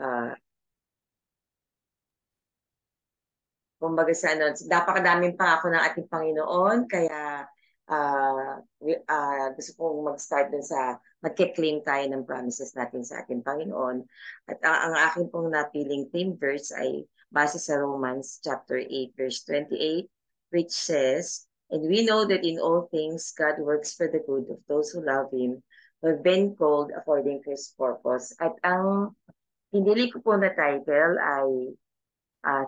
uh, kumbaga sa ano, napakadaming pangako ng ating Panginoon, kaya gusto kong mag-start dun sa magke-claim tayo ng promises natin sa ating Panginoon. At ang aking pong napiling theme verse ay base sa Romans chapter 8 verse 28, which says, "And we know that in all things God works for the good of those who love Him, who have been called according to His purpose." At ang pinili ko po na title ay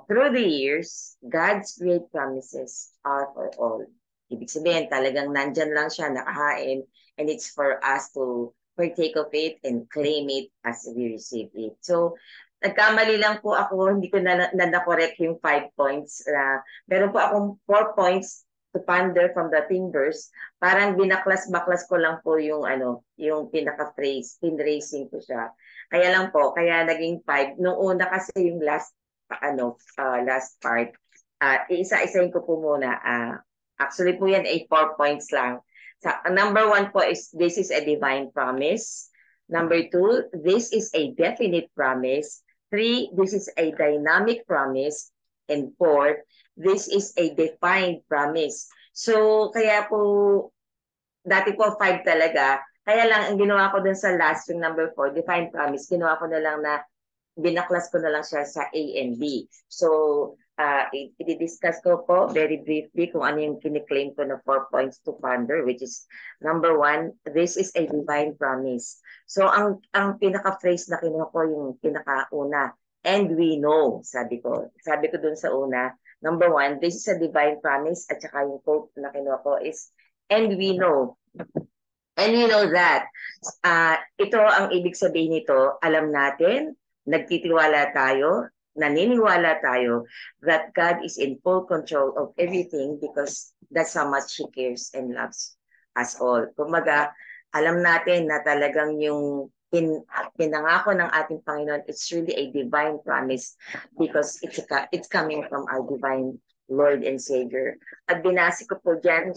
through the years, God's great promises are for all. Ibig sabihin, talagang nandyan lang siya, nakahain, and it's for us to partake of it and claim it as we receive it. So, nagkamali lang po ako, hindi ko na-correct yung 5 points. Meron po akong 4 points to ponder from the theme verse. Parang binaklas-baklas ko lang po yung yung pinaka-phrase, pinracing ko siya. Kaya lang po, kaya naging 5. Nung una kasi yung last part, isa-isahin ko po muna. Actually po yan ay 4 points lang. Number 1 po is, this is a divine promise. Number 2, this is a definite promise. 3, this is a dynamic promise. And 4, this is a defined promise. So, kaya po, dati po 5 talaga. Kaya lang, ang ginawa ko dun sa last yung number 4, defined promise, ginawa ko na lang na binaklas ko na lang siya sa A and B. So, i-discuss ko po very briefly kung ano yung kiniklaim ko na 4 points to ponder, which is number 1, this is a divine promise. So, ang pinaka-phrase na kinuha ko yung pinaka-una, and we know, sabi ko. Sabi ko dun sa una, number 1, this is a divine promise, at saka yung quote na kinuha ko is, and we know. And we know that. Ito ang ibig sabihin nito, alam natin, nagtitiwala tayo, naniniwala tayo that God is in full control of everything because that's how much He cares and loves us all. Kumaga, alam natin na talagang yung pinangako ng ating Panginoon, it's really a divine promise because it's coming from our divine Lord and Savior. At binasi ko po dyan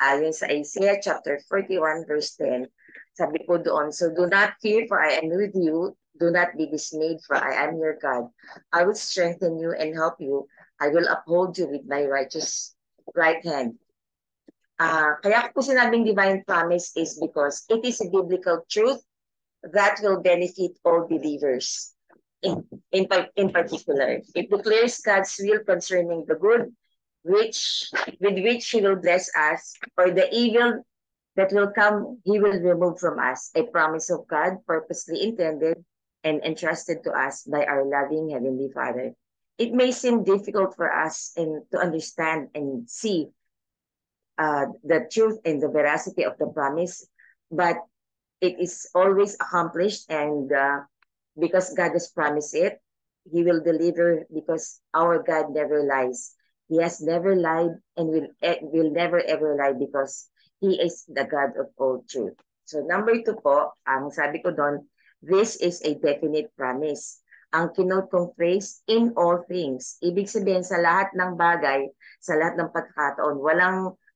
ayon sa Isaiah chapter 41 verse 10, sabi po doon, so do not fear for I am with you, do not be dismayed for I am your God. I will strengthen you and help you. I will uphold you with my righteous right hand. Kaya po sinabing divine promise is because it is a biblical truth that will benefit all believers. In particular, it declares God's will concerning the good with which He will bless us, or the evil that will come, He will remove from us. A promise of God purposely intended and entrusted to us by our loving Heavenly Father. It may seem difficult for us to understand and see the truth and the veracity of the promise, but it is always accomplished, and because God has promised it, He will deliver because our God never lies. He has never lied and will never ever lie because He is the God of all truth. So number 2 po, ang sabi ko doon, this is a definite promise. Ang kinote kong phrase, in all things. Ibig sabihin sa lahat ng bagay, sa lahat ng pagkakataon,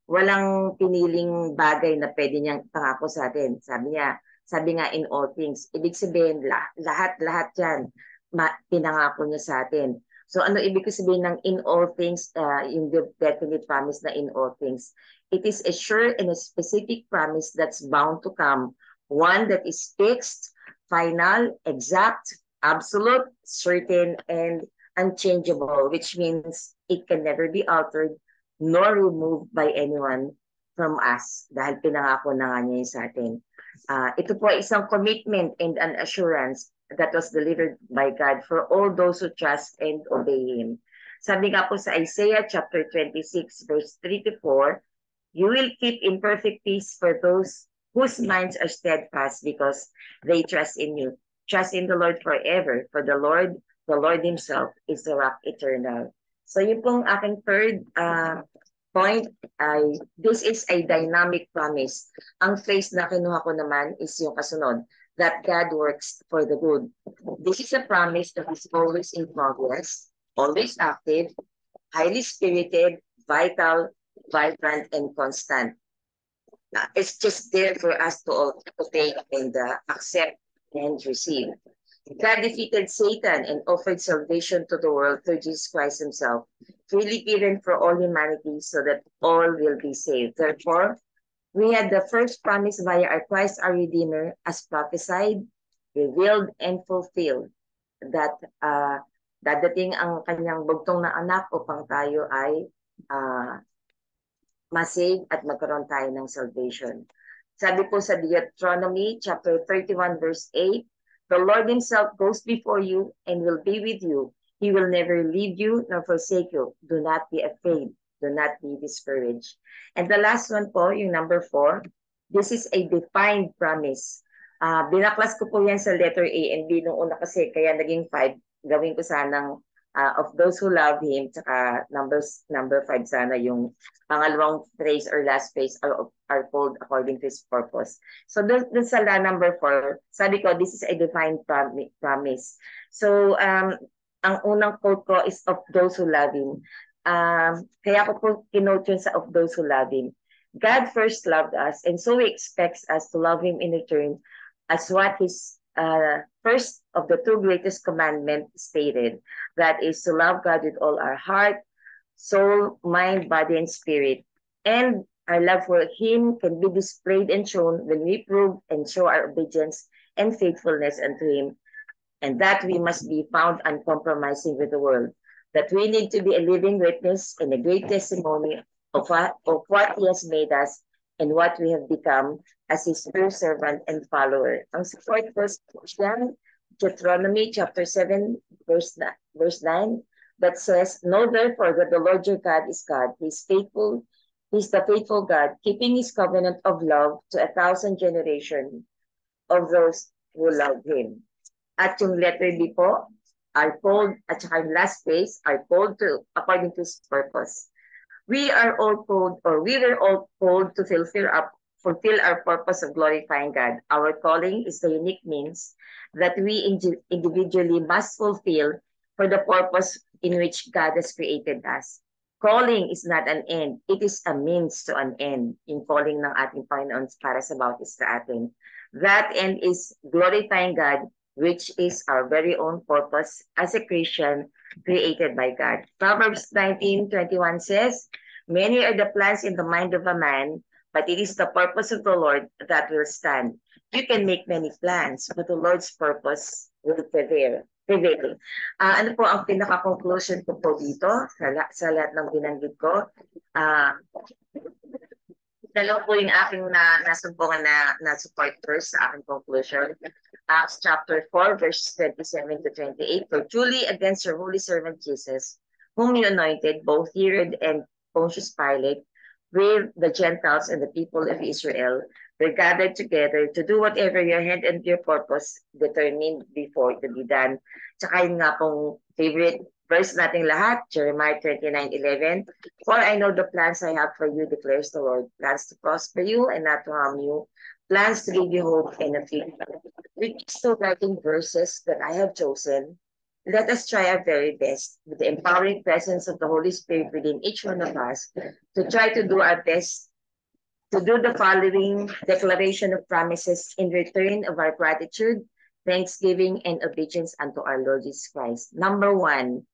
walang piniling bagay na pwede niyang pangako sa atin. Sabi nga in all things. Ibig sabihin, lahat yan, pinangako niya sa atin. So ano ibig sabihin ng in all things, in the definite promise na in all things? It is a sure and a specific promise that's bound to come. One that is fixed, final, exact, absolute, certain, and unchangeable, which means it can never be altered nor removed by anyone from us dahil pinangako na nga niya sa atin. Ito po ay isang commitment and an assurance that was delivered by God for all those who trust and obey Him. Sabi nga po sa Isaiah chapter 26 verse 3 to 4, you will keep in perfect peace for those whose minds are steadfast because they trust in you. Trust in the Lord forever, for the Lord Himself is the rock eternal. So yun pong aking third point ay, this is a dynamic promise. Ang phrase na kinuha ko naman is yung kasunod, that God works for the good. This is a promise that is always in progress, always active, highly spirited, vital, vibrant, and constant. It's just there for us to take and accept and receive. God defeated Satan and offered salvation to the world through Jesus Christ himself, freely given for all humanity so that all will be saved. Therefore, we had the first promise via our Christ our Redeemer as prophesied, revealed, and fulfilled that dadating ang kanyang bugtong na anak upang tayo ay uh, masave at magkaroon tayo ng salvation. Sabi po sa Deuteronomy chapter 31 verse 8, the Lord himself goes before you and will be with you. He will never leave you nor forsake you. Do not be afraid. Do not be discouraged. And the last one po, yung number 4, this is a defined promise. Binaklas ko po yan sa letter A and B nung una kasi kaya naging 5. Gawin ko sanang of those who love Him, tsaka number 5 sana yung pangalawang phrase or last phrase are called according to His purpose. So dun sa number 4, sabi ko, this is a defined promise. So ang unang quote ko is of those who love Him. Kaya ko po kinote yun sa of those who love Him. God first loved us and so He expects us to love Him in return as what His first of the 2 greatest commandments stated. That is to love God with all our heart, soul, mind, body, and spirit. And our love for Him can be displayed and shown when we prove and show our obedience and faithfulness unto Him. And that we must be found uncompromising with the world. That we need to be a living witness and a great testimony of what He has made us and what we have become as His true servant and follower. Ang support verse yan, Deuteronomy chapter 7, verse 9, that says, know therefore that the Lord your God is God. He's faithful. He's the faithful God, keeping His covenant of love to 1,000 generations of those who love Him. At yung letter B po, are called, at saka yung last phrase, are called to, according to His purpose. We are all called, or we were all called to fulfill our purpose of glorifying God. Our calling is the unique means that we individually must fulfill for the purpose in which God has created us. Calling is not an end. It is a means to an end. Yung calling ng ating Panginoon para sa bautismo sa atin. That end is glorifying God, which is our very own purpose as a Christian created by God. Proverbs 19:21 says, many are the plans in the mind of a man, but it is the purpose of the Lord that will stand. You can make many plans, but the Lord's purpose will prevail. Ano po ang pinaka-conclusion ko po dito sa lahat ng binanggit ko? Dalawa po yung aking nasumpungan na support verse sa aking conclusion. Acts chapter 4, verse 27 to 28. For truly against your holy servant Jesus, whom you anointed, both Herod and Pontius Pilate, with the Gentiles and the people of Israel, were gathered together to do whatever your hand and your purpose determined before to be done. Tsaka yun nga pong favorite verse nating lahat, Jeremiah 29:11. For I know the plans I have for you, declares the Lord, plans to prosper you and not to harm you, plans to give you hope and a future. With these 2 writing verses that I have chosen, let us try our very best with the empowering presence of the Holy Spirit within each one of us to try to do our best to do the following declaration of promises in return of our gratitude, thanksgiving, and obedience unto our Lord Jesus Christ. Number 1,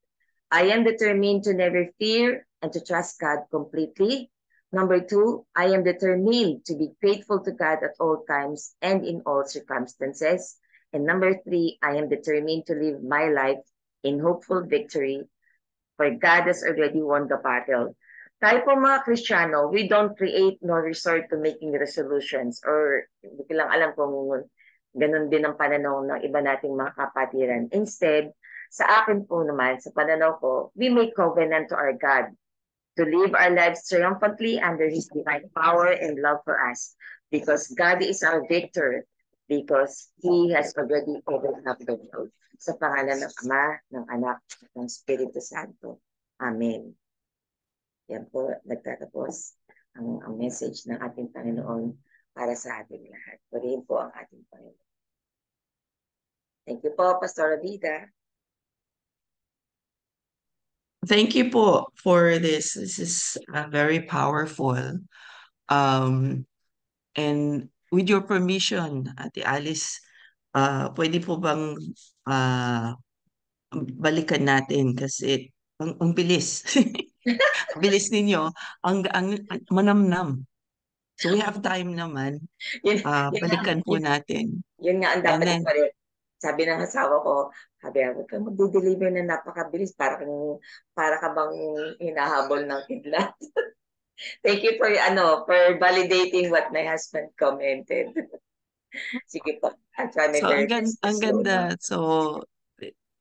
I am determined to never fear and to trust God completely. Number 2, I am determined to be faithful to God at all times and in all circumstances. And number 3, I am determined to live my life in hopeful victory, for God has already won the battle. Tayo po mga Kristiyano, we don't create nor resort to making resolutions, or hindi ko lang alam kung ganun din ang pananaw ng iba nating mga kapatiran. Instead, sa akin po naman, sa pananaw ko, we make covenant to our God to live our lives triumphantly under His divine power and love for us, because God is our victor, because He has already overcome the world. Sa pangalan ng Ama, ng Anak, at ng Espiritu Santo. Amen. Yan po, nagtatapos ang message ng ating Panginoon para sa ating lahat. Purihin po ang ating Panginoon. Thank you po, Pastor Vida. Thank you po for this. This is very powerful. And with your permission, Ate Alice, pwede po bang ah, balikan natin kasi ang bilis. Ang bilis ninyo, ang manamnam. So we have time naman. Yun, yun nga, Balikan po natin. yun nga ang And dapat then, ipalik. Sabi ng asawa ko, sabi, huwag kang magde-deliver na napakabilis para ka bang hinahabol ng kidlat. Thank you for validating what my husband commented. Sige po, I'll try my so very best to ang slow down. ganda. So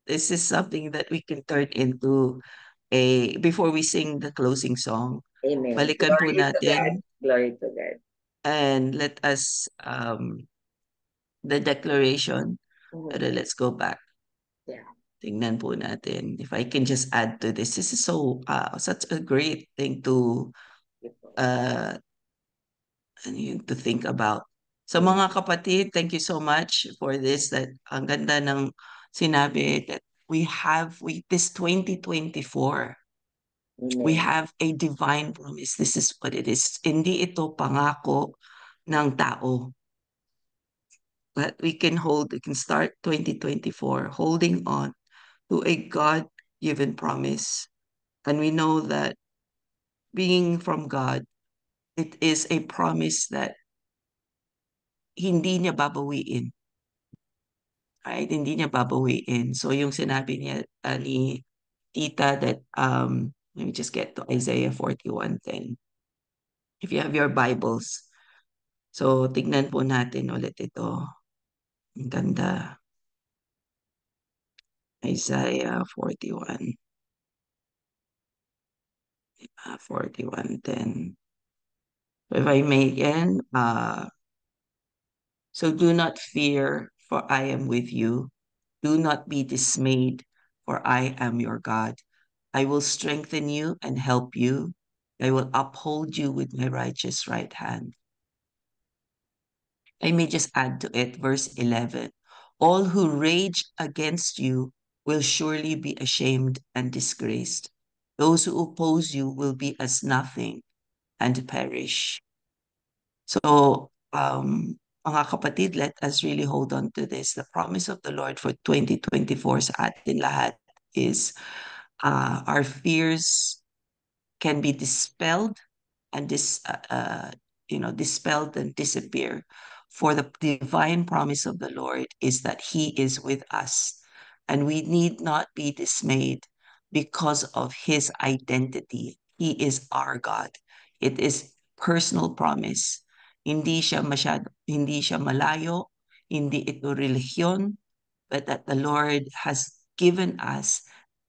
this is something that we can turn into before we sing the closing song. Amen. Balikan po Glory to God. natin Glory to God. and let us the declaration. Mhm. Pero let's go back. Yeah. Tingnan po natin. If I can just add to this. This is so such a great thing to People. uh ano yun, to think about. So Amen. mga kapatid, thank you so much for this. That ang ganda ng sinabi that we this 2024, we Amen. have a divine promise. This is what it is. Hindi ito pangako ng tao. But we can start 2024 holding on to a God-given promise. And we know that being from God, it is a promise that hindi niya babawiin. Right? Hindi niya babawiin. So yung sinabi niya ni Tita that let me just get to Isaiah 41:10. If you have your Bibles. So tignan po natin ulit ito. Ang ganda. Isaiah 41:10. If I may again, so do not fear, for I am with you. Do not be dismayed, for I am your God. I will strengthen you and help you. I will uphold you with my righteous right hand. I may just add to it, verse 11. All who rage against you will surely be ashamed and disgraced. Those who oppose you will be as nothing and perish. So, mga kapatid, let us really hold on to this. The promise of the Lord for 2024 sa atin lahat is our fears can be dispelled and dispelled and disappear. For the divine promise of the Lord is that He is with us, and we need not be dismayed because of His identity. He is our God. It is personal promise. Hindi siya malayo, hindi ito religion, but that the Lord has given us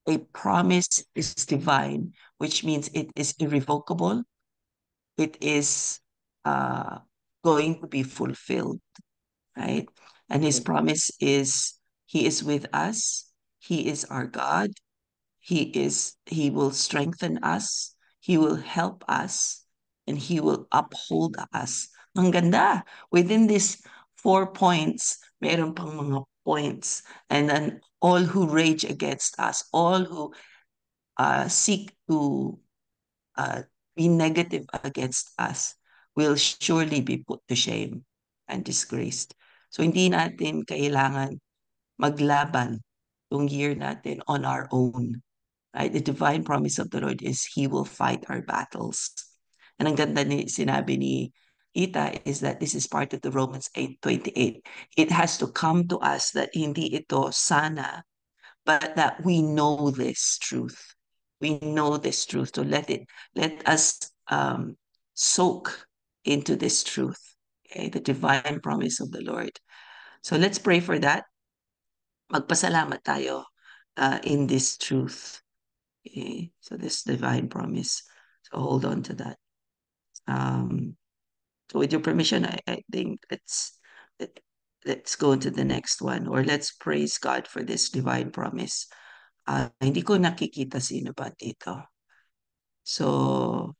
a promise is divine, which means it is irrevocable, it is uh, going to be fulfilled, right? And his promise is he is with us, he is our God, he will strengthen us, he will help us, and he will uphold us. Ang ganda. Within these 4 points, meron pang mga points. And then all who rage against us, all who seek to uh, be negative against us will surely be put to shame and disgraced. So hindi natin kailangan maglaban yung year natin on our own. Right? The divine promise of the Lord is He will fight our battles. And ang ganda sinabi ni Ita is that this is part of the Romans 8:28. It has to come to us that hindi ito sana, but that we know this truth. We know this truth. So let us soak into this truth, okay? The divine promise of the Lord. So let's pray for that. Magpasalamat tayo in this truth. Okay? So this divine promise. So hold on to that. So with your permission, I think let, let's go to the next one, or let's praise God for this divine promise. Hindi ko nakikita sino ba dito. So,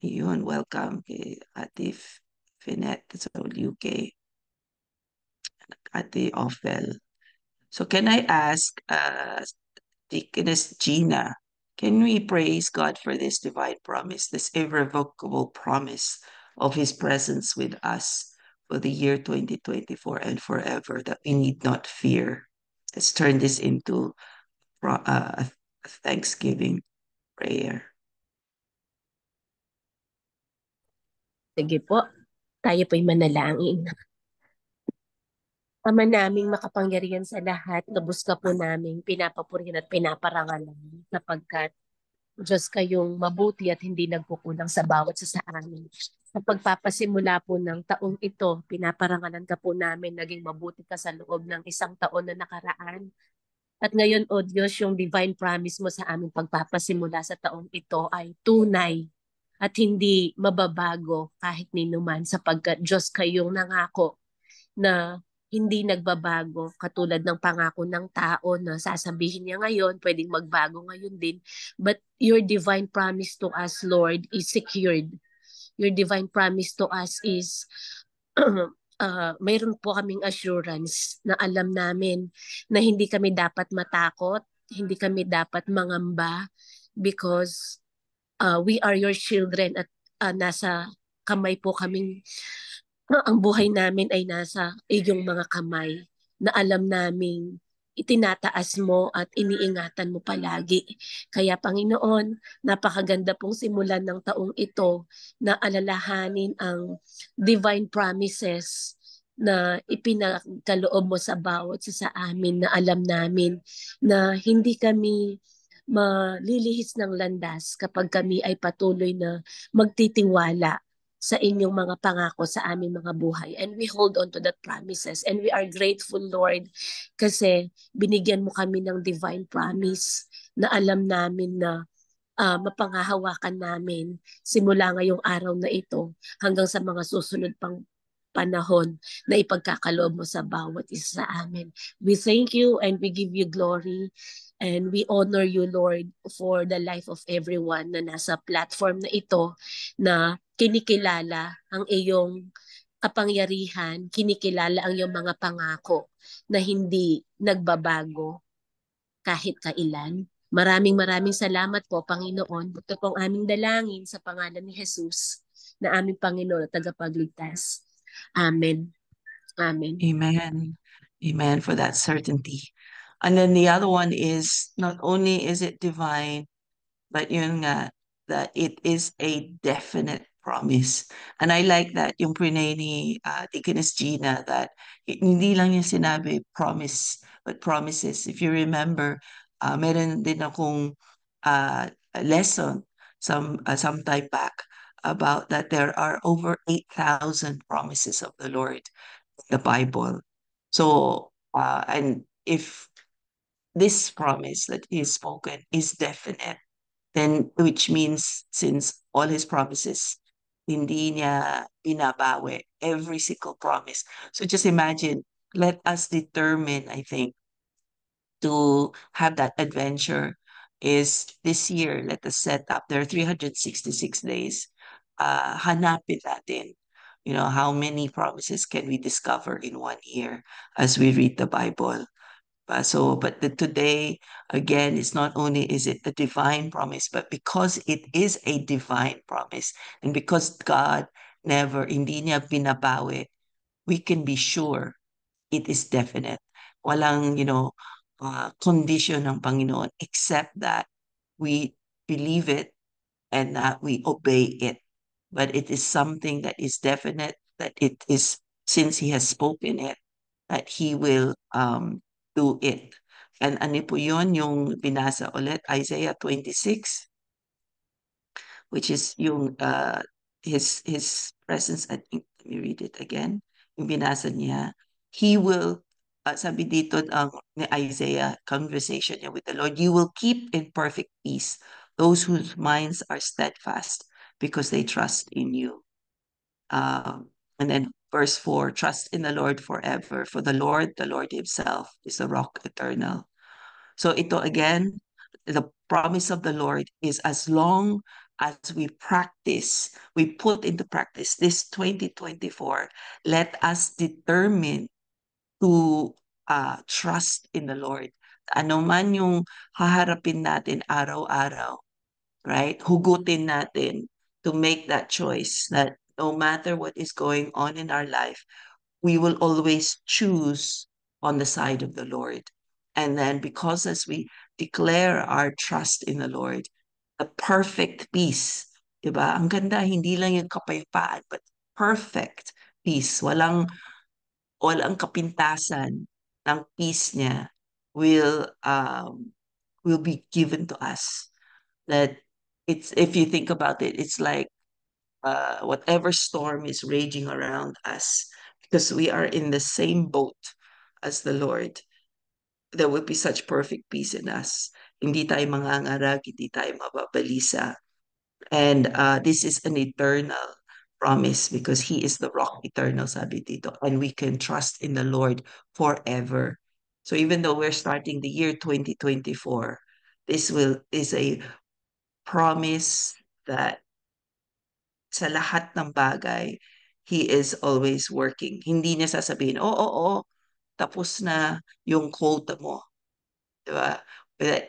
yun, welcome kay Ate Finette sa UK, Ate Ophel. So can I ask Deaconess Gina, can we praise God for this divine promise, this irrevocable promise of His presence with us for the year 2024 and forever, that we need not fear. Let's turn this into a Thanksgiving prayer. Sige po, tayo po'y manalangin. Ama naming makapangyarihan sa lahat, lubos ka po naming pinapapurihan at pinaparangalan sapagkat Diyos kayong mabuti at hindi nagkukulang sa bawat sa amin. Sa pagpapasimula po ng taong ito, pinaparangalan ka po namin, naging mabuti ka sa loob ng isang taon na nakaraan. At ngayon, O Diyos, yung divine promise mo sa aming pagpapasimula sa taong ito ay tunay at hindi mababago kahit ninuman sapagkat Diyos kayong nangako na hindi nagbabago katulad ng pangako ng tao na sasabihin niya ngayon, pwedeng magbago ngayon din. But your divine promise to us, Lord, is secured. Your divine promise to us is mayroon po kaming assurance na alam namin na hindi kami dapat matakot, hindi kami dapat mangamba because we are your children at nasa kamay po kaming ang buhay namin ay nasa iyong mga kamay na alam naming itinataas mo at iniingatan mo palagi. Kaya Panginoon, napakaganda pong simulan ng taong ito na alalahanin ang divine promises na ipinagkaloob mo sa bawat sa amin na alam namin na hindi kami malilihis ng landas kapag kami ay patuloy na magtitiwala sa inyong mga pangako sa aming mga buhay. And we hold on to that promises. And we are grateful, Lord, kasi binigyan mo kami ng divine promise na alam namin na mapangahawakan namin simula ngayong araw na ito hanggang sa mga susunod pang panahon na ipagkakaloob mo sa bawat isa sa amin. We thank you and we give you glory and we honor you, Lord, for the life of everyone na nasa platform na ito na kinikilala ang iyong kapangyarihan, kinikilala ang iyong mga pangako na hindi nagbabago kahit kailan. Maraming salamat po, Panginoon. Ito pong aming dalangin sa pangalan ni Jesus na aming Panginoon at tagapagligtas. Amen. Amen. Amen. Amen for that certainty. And then the other one is not only is it divine, but yun nga, that it is a definite promise. And I like that yung prinay ni Deaconess Gina, that hindi lang yung sinabi promise, but promises. If you remember, meron din akong lesson some time back about that there are over 8,000 promises of the Lord in the Bible. So, and if this promise that he has spoken is definite, then which means since all his promises, hindi niya binabawi every single promise. So just imagine, let us determine, I think, to have that adventure is this year, let us set up, there are 366 days. Hanapin natin, how many promises can we discover in 1 year as we read the Bible. But today, again, it's not only is it the divine promise, but because it is a divine promise, and because God hindi niya binabawi, we can be sure it is definite. Walang, condition ng Panginoon, except that we believe it and that we obey it. But it is something that is definite, that it is, since He has spoken it, that He will do it. And ano po yun, yung binasa ulit, Isaiah 26, which is yung his presence, I think, let me read it again, yung binasa niya, He will, sabi dito ni Isaiah, conversation niya with the Lord, you will keep in perfect peace those whose minds are steadfast because they trust in you. And then verse 4, trust in the Lord forever, for the Lord himself is a rock eternal. So ito again, the promise of the Lord is as long as we practice, we put into practice this 2024, let us determine to trust in the Lord. Ano man yung haharapin natin araw-araw, right? Hugutin natin to make that choice that no matter what is going on in our life, we will always choose on the side of the Lord. And then because as we declare our trust in the Lord, the perfect peace, diba? Ang ganda, hindi lang yung kapayapaan, but perfect peace. Walang kapintasan ng peace niya will be given to us. That it's, if you think about it, it's like whatever storm is raging around us, because we are in the same boat as the Lord, there will be such perfect peace in us. Hindi tayo mangangarag, hindi tayo mababalisa. And this is an eternal promise because He is the rock eternal, sabi dito. And we can trust in the Lord forever. So even though we're starting the year 2024, this is a promise that sa lahat ng bagay, He is always working. Hindi niya sasabihin, oo, tapos na yung quota mo. Diba?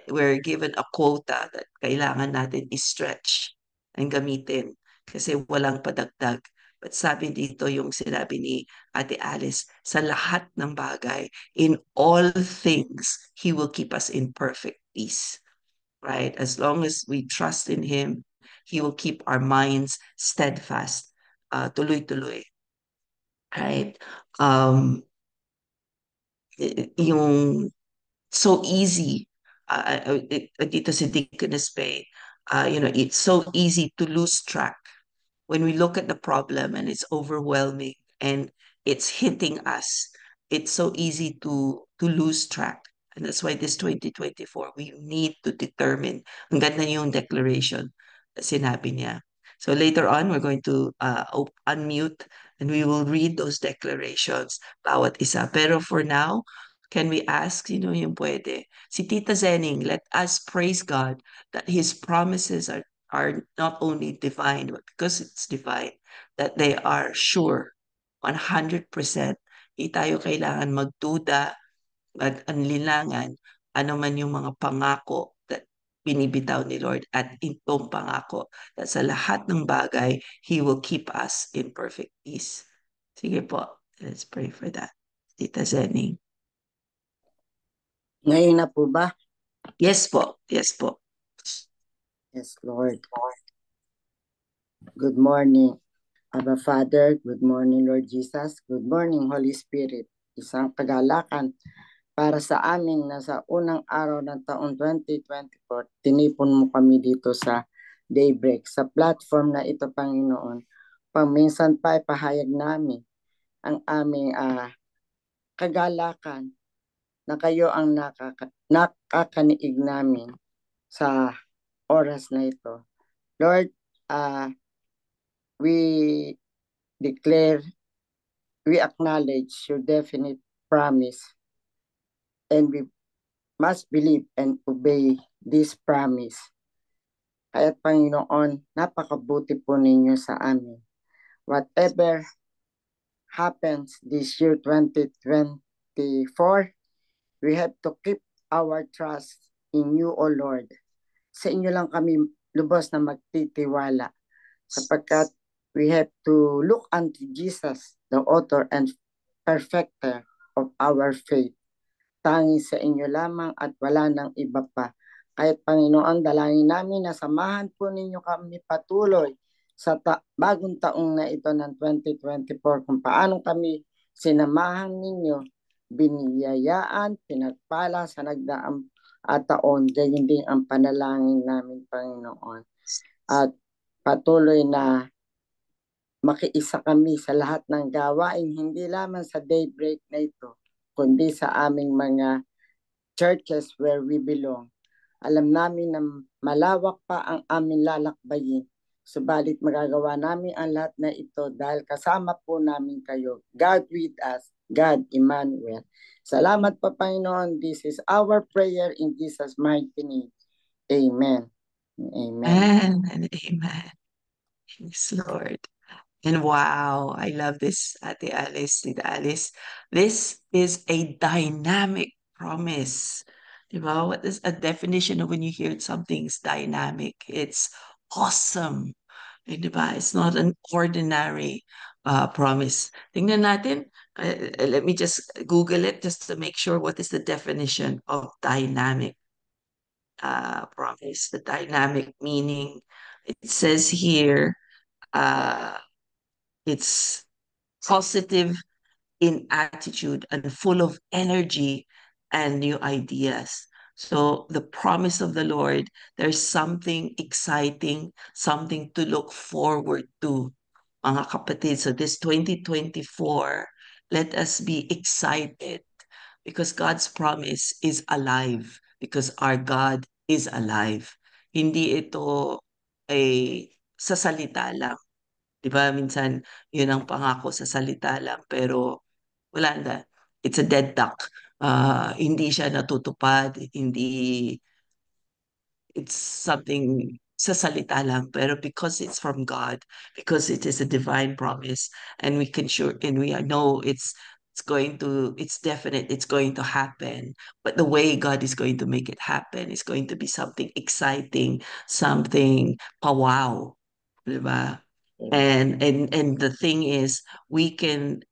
We're given a quota that kailangan natin i-stretch and gamitin kasi walang padagdag. But sabi dito yung sinabi ni Ate Alice, sa lahat ng bagay, in all things, He will keep us in perfect peace. Right? As long as we trust in Him, He will keep our minds steadfast, tuloy-tuloy. Right? Yung so easy, dito si Deaconess Bay, it's so easy to lose track when we look at the problem and it's overwhelming and it's hitting us. It's so easy to lose track. And that's why this 2024, we need to determine. Ang ganda yung declaration na sinabi niya. So later on, we're going to unmute and we will read those declarations, bawat isa. Pero for now, can we ask, yung pwede? Si Tita Zening, let us praise God that His promises are not only divine, but because it's divine, that they are sure, 100%. Hindi tayo kailangan magduda, mag-anlinlangan, ano man yung mga pangako that binibitaw ni Lord at itong pangako that sa lahat ng bagay, He will keep us in perfect peace. Sige po, let's pray for that. Tita Zening. Ngayon na po ba? Yes po, yes po. Yes, Lord. Good morning, Abba Father. Good morning, Lord Jesus. Good morning, Holy Spirit. Isang kagalakan para sa amin na sa unang araw ng taong 2024, tinipon mo kami dito sa Daybreak, sa platform na ito, Panginoon. Paminsan pa ipahayag namin ang aming kagalakan na kayo ang nakakaniig namin sa oras na ito. Lord, we declare, we acknowledge your definite promise, and we must believe and obey this promise. Kaya Panginoon, napakabuti po ninyo sa amin. Whatever happens this year 2024, we have to keep our trust in you, O Lord. Sa inyo lang kami lubos na magtitiwala sapagkat we have to look unto Jesus, the author and perfecter of our faith. Tangi sa inyo lamang at wala nang iba pa. Kahit Panginoon, dalangin namin na samahan po ninyo kami patuloy sa bagong taong na ito ng 2024 kung paano kami sinamahan ninyo, biniyayaan, pinagpala sa nagdaang taon. Gayon din ang panalangin namin, Panginoon. At patuloy na makiisa kami sa lahat ng gawain, hindi lamang sa Daybreak na ito, kundi sa aming mga churches where we belong. Alam namin na malawak pa ang aming lalakbayin, subalit magagawa namin ang lahat na ito dahil kasama po namin kayo. God with us, God Emmanuel. Salamat po, Panginoon. This is our prayer in Jesus' mighty name. Amen. Amen and amen. Thanks, Lord. And wow, I love this, Ate Alice, Tita Alice. This is a dynamic promise. Diba? What is a definition of when you hear something's dynamic? It's awesome. Diba? It's not an ordinary promise. Tingnan natin. Let me just Google it just to make sure what is the definition of dynamic promise. The dynamic meaning. It says here, it's positive in attitude and full of energy and new ideas. So the promise of the Lord, there's something exciting, something to look forward to, mga kapatid. So this 2024, let us be excited because God's promise is alive, because our God is alive. Hindi ito ay sa salita lang. Di ba? Minsan, yun ang pangako sa salita lang, pero wala na. It's a dead duck. Hindi siya natutupad, hindi, it's something sa salita lang, pero because it's from God, because it is a divine promise, and we can sure, and we know it's definite, it's going to happen. But the way God is going to make it happen is going to be something exciting, something wow, diba? And the thing is, we can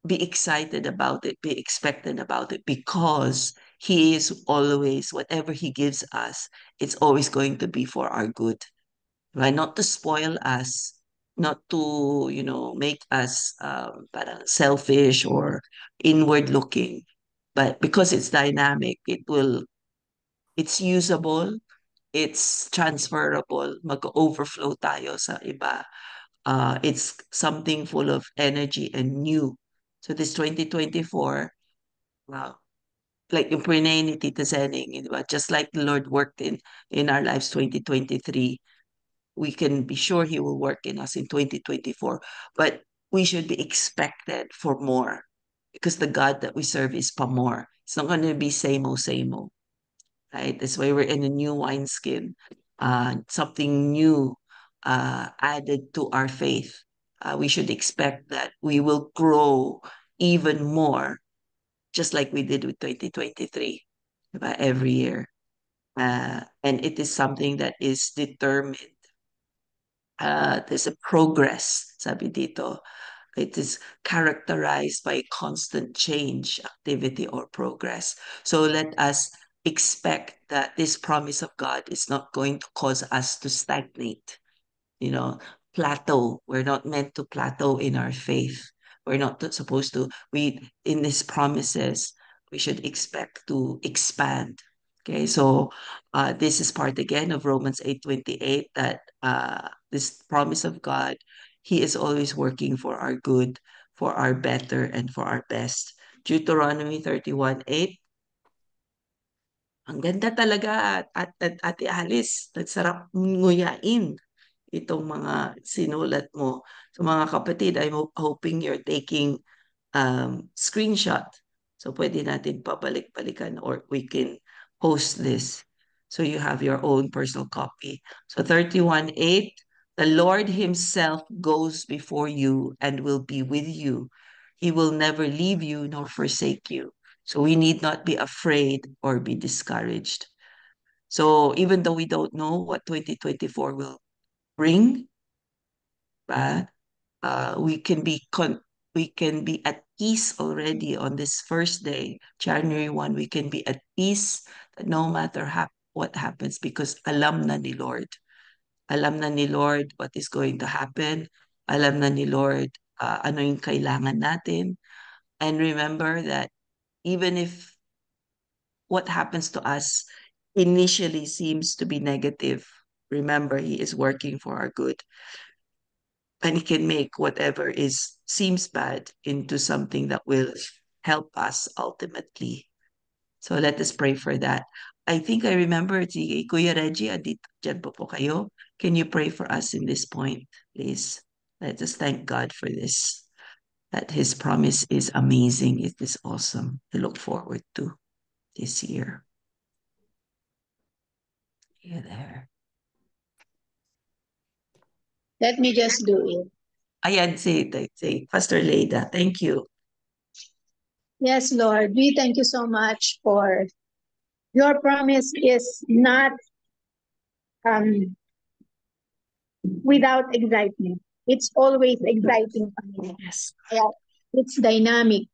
be excited about it, be expectant about it, because He is always, whatever He gives us, it's always going to be for our good, right? Not to spoil us, not to, make us parang selfish or inward looking, but because it's dynamic, it's usable, it's transferable, mag-overflow tayo sa iba. It's something full of energy and new. So this 2024, wow, like yung prenay ni Tita Zening, diba? Just like the Lord worked in our lives 2023, we can be sure He will work in us in 2024. But we should be expected for more because the God that we serve is pa more. It's not going to be same old, right? That's why we're in a new wineskin, something new added to our faith. We should expect that we will grow even more, just like we did with 2023, every year. And it is something that is determined. There's a progress, sabi dito. It is characterized by constant change, activity, or progress. So let us expect that this promise of God is not going to cause us to stagnate, plateau. We're not meant to plateau in our faith. We're not supposed to. In these promises, we should expect to expand. Okay, so this is part again of Romans 8:28, that this promise of God, He is always working for our good, for our better, and for our best. Deuteronomy 31:8. Ang ganda talaga, at Ate Alice, nagsarap nguyain itong mga sinulat mo. So mga kapatid, I'm hoping you're taking screenshot. So pwede natin pabalik-balikan, or we can post this so you have your own personal copy. So 31:8, the Lord Himself goes before you and will be with you. He will never leave you nor forsake you. So we need not be afraid or be discouraged. So even though we don't know what 2024 will bring, but we can be at peace already on this first day, January 1. We can be at peace that no matter what happens, because alam na ni Lord. Alam na ni Lord what is going to happen. Alam na ni Lord ano yung kailangan natin. And remember that even if what happens to us initially seems to be negative, remember He is working for our good. And He can make whatever seems bad into something that will help us ultimately. So let us pray for that. I think I remember, si Kuya Reggie, dyan po kayo. Can you pray for us in this point, please? Let us thank God for this, that His promise is amazing. It is awesome to look forward to this year. Yeah, there. Let me just do it. Ayan, say, Pastor Leda, thank you. Yes, Lord, we thank you so much for your promise is not without excitement. It's always exciting, Panginoon. Yes. Kaya it's dynamic.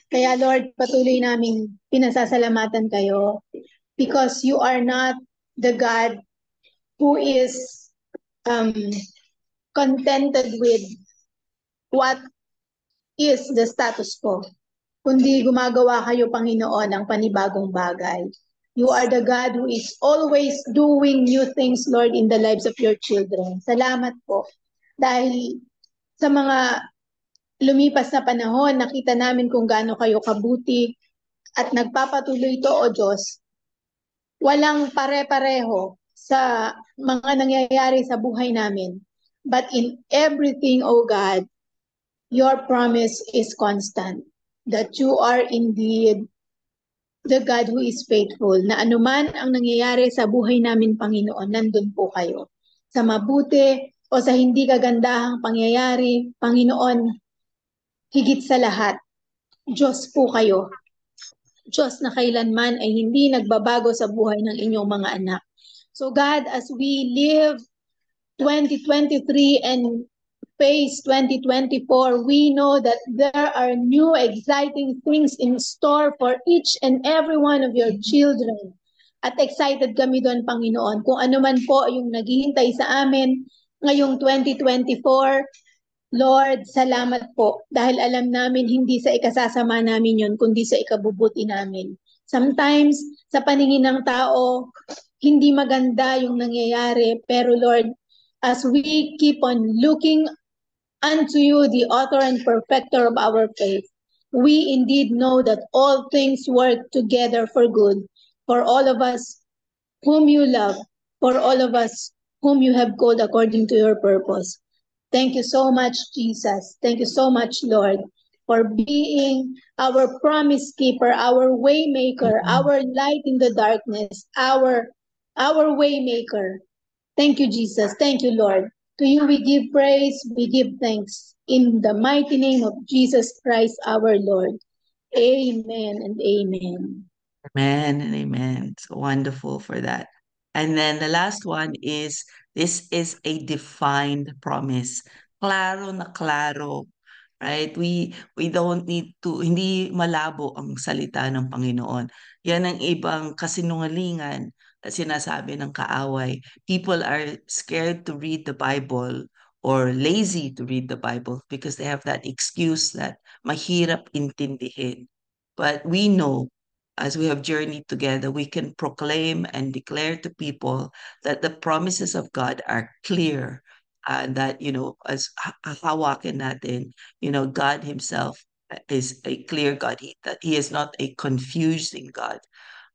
Kaya Lord, patuloy namin pinasasalamatan kayo because you are not the God who is um, contented with what is the status quo, kundi gumagawa kayo, Panginoon, ng panibagong bagay. You are the God who is always doing new things, Lord, in the lives of your children. Salamat po. Dahil sa mga lumipas na panahon, nakita namin kung gaano kayo kabuti at nagpapatuloy ito, O Diyos. Walang pare-pareho sa mga nangyayari sa buhay namin. But in everything, O God, your promise is constant. That you are indeed the God who is faithful, na anuman ang nangyayari sa buhay namin, Panginoon, nandun po kayo. Sa mabuti o sa hindi kagandahang pangyayari, Panginoon, higit sa lahat, Diyos po kayo. Diyos na kailanman ay hindi nagbabago sa buhay ng inyong mga anak. So God, as we live 2023 and face 2024, we know that there are new exciting things in store for each and every one of your children. At excited kami doon, Panginoon, kung ano man po yung naghihintay sa amin ngayong 2024. Lord, salamat po dahil alam namin hindi sa ikasasama namin yun, kundi sa ikabubuti namin. Sometimes, sa paningin ng tao, hindi maganda yung nangyayari, pero Lord, as we keep on looking unto you, the author and perfecter of our faith, we indeed know that all things work together for good, for all of us whom you love, for all of us whom you have called according to your purpose. Thank you so much, Jesus. Thank you so much, Lord, for being our promise keeper, our way maker, our light in the darkness, our way maker. Thank you, Jesus. Thank you, Lord. To you we give praise, we give thanks. In the mighty name of Jesus Christ, our Lord. Amen and amen. Amen and amen. So wonderful for that. And then the last one is, this is a defined promise. Klaro na klaro, right? We don't need to, hindi malabo ang salita ng Panginoon. Yan ang ibang kasinungalingan na sinasabi ng kaaway. People are scared to read the Bible or lazy to read the Bible because they have that excuse that mahirap intindihin. But we know, as we have journeyed together, we can proclaim and declare to people that the promises of God are clear, and that, as hawakin natin, God himself is a clear God, that he is not a confusing God.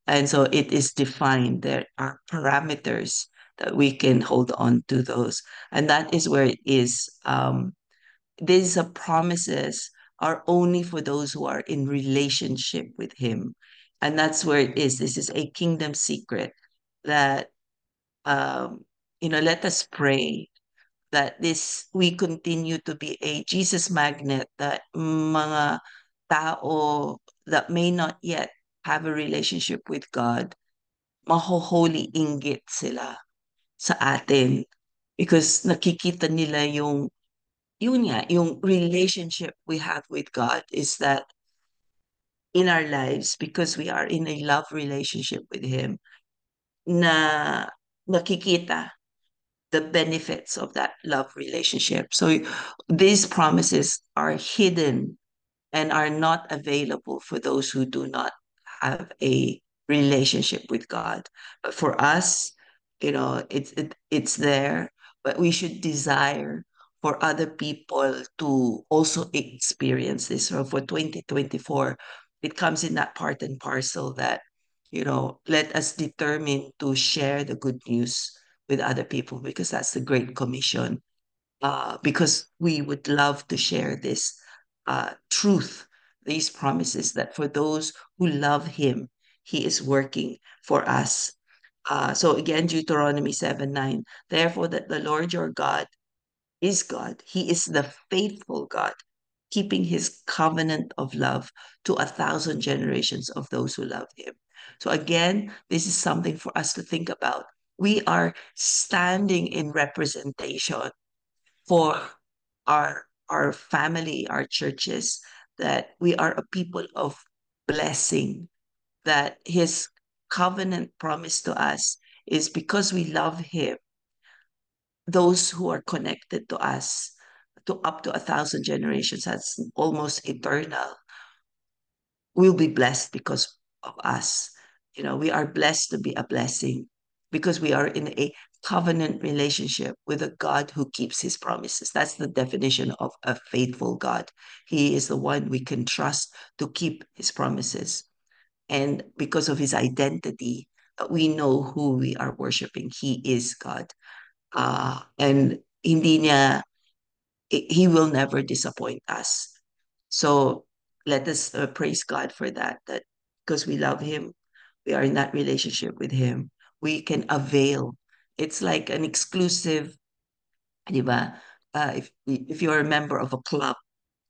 And so it is defined. There are parameters that we can hold on to those. And that is where it is. These promises are only for those who are in relationship with him. And that's where it is. This is a kingdom secret that, let us pray that we continue to be a Jesus magnet, that mga tao that may not yet have a relationship with God, mahoholy inggit sila sa atin, because nakikita nila yung relationship we have with God, is that in our lives, because we are in a love relationship with him, na nakikita the benefits of that love relationship. So these promises are hidden and are not available for those who do not have a relationship with God. But for us, it's there, but we should desire for other people to also experience this. So for 2024, it comes in that part and parcel that, let us determine to share the good news with other people, because that's the Great Commission. Because we would love to share this truth, these promises, that for those who love him, he is working for us. So again, Deuteronomy 7:9, therefore that the Lord your God is God. He is the faithful God, keeping his covenant of love to 1,000 generations of those who love him. So again, this is something for us to think about. we are standing in representation for our family, our churches, that we are a people of blessing, that his covenant promise to us is because we love him, those who are connected to us to up to 1,000 generations, that's almost eternal, will be blessed because of us. We are blessed to be a blessing because we are in a covenant relationship with a God who keeps his promises. That's the definition of a faithful God. He is the one we can trust to keep his promises. And because of his identity, we know who we are worshiping. He is God. And hindi niya, he will never disappoint us. So let us praise God for that because we love him, we are in that relationship with him, we can avail. It's like an exclusive, di ba? If you're a member of a club,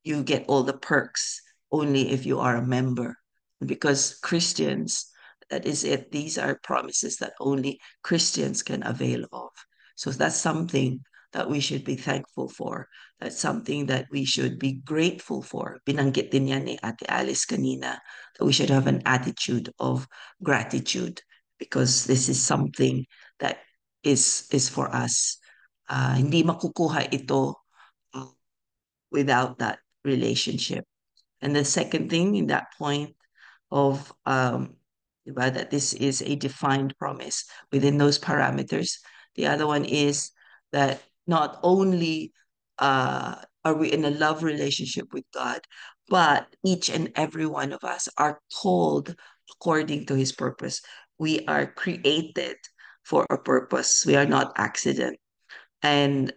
you get all the perks only if you are a member. Because Christians, that is it. These are promises that only Christians can avail of. So that's something that we should be thankful for. That's something that we should be grateful for. Binanggit din yan ni Ate Alice kanina, that we should have an attitude of gratitude because this is something that is for us. Hindi makukuha ito uh, without that relationship. And the second thing in that point of that this is a defined promise within those parameters. The other one is that not only are we in a love relationship with God, but each and every one of us are called according to his purpose. We are created for a purpose. We are not accident. And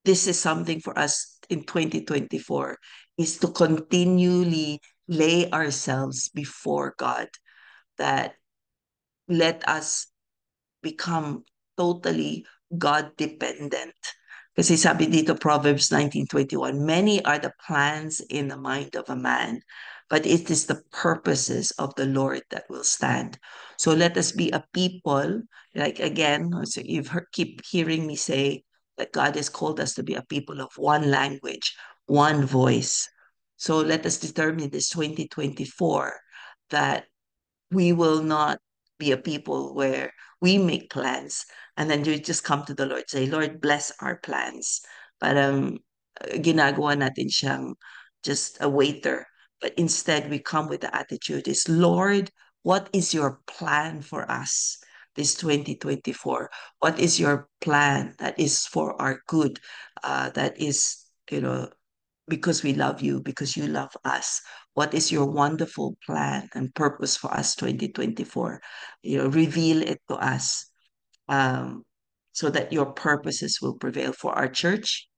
this is something for us in 2024 is to continually lay ourselves before God, that let us become totally God dependent. Kasi sabi dito Proverbs 19:21, many are the plans in the mind of a man, but it is the purposes of the Lord that will stand. So let us be a people, like again, so keep hearing me say that God has called us to be a people of one language, one voice. So let us determine this 2024 that we will not be a people where we make plans and then you just come to the Lord, say, Lord, bless our plans. Parang ginagawa natin siyang just a waiter. But instead, we come with the attitude is, Lord, what is your plan for us this 2024? What is your plan that is for our good? That is, because we love you, because you love us. What is your wonderful plan and purpose for us 2024? Reveal it to us so that your purposes will prevail for our church,